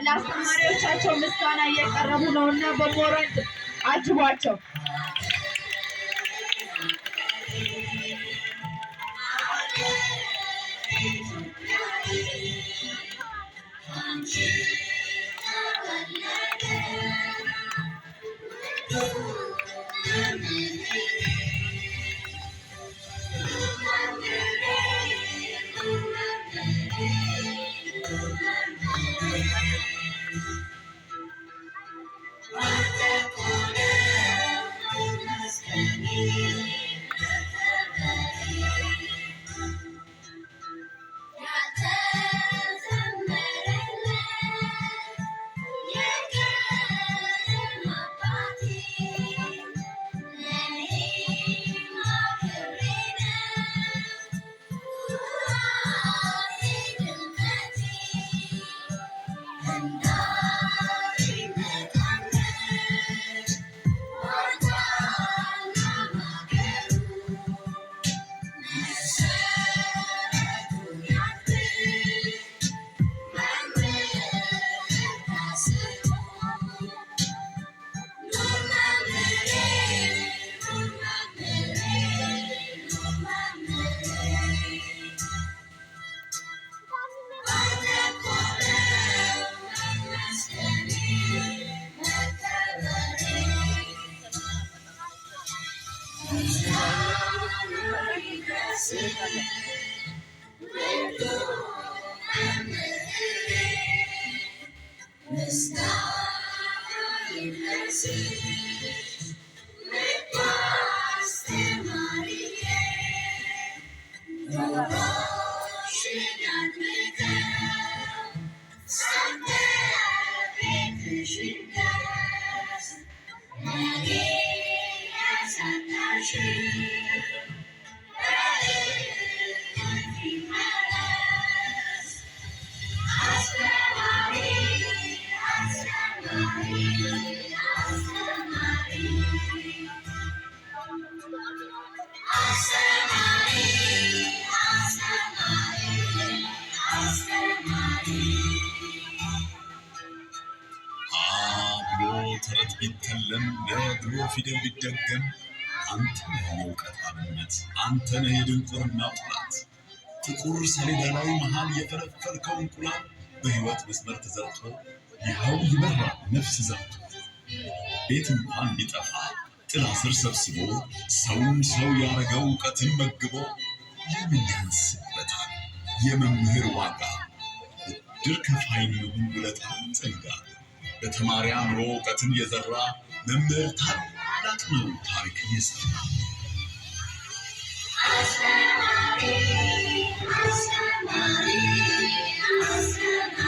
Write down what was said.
ለአስተማሪዎቻቸው ምስጋና እየቀረቡ ነውና በሞራል አጅቧቸው። ተረት ቢተለም ለድሮ ፊደል ቢደገም አንተ ነህ የእውቀት አብነት፣ አንተ ነህ የድንቁርና ጥላት። ጥቁር ሰሌዳ ላይ መሃል የፈለፈልከው እንቁላል በሕይወት መስመር ተዘርቶ ይኸው ይበራል ነፍስ ዘርቶ። ቤት እንኳን ቢጠፋ ጥላ ስር ሰብስቦ ሰውን ሰው ያረገው እውቀትን መግቦ ለምን ያንስበታል የመምህር ዋጋ? ብድር ከፋይ ይሁን ውለታን ጸጋ። በተማሪ አእምሮ እውቀትን የዘራ መምህር ታላቅ ነው ታሪክ እየሰራ። አስተማሪ አስተማሪ አስተማሪ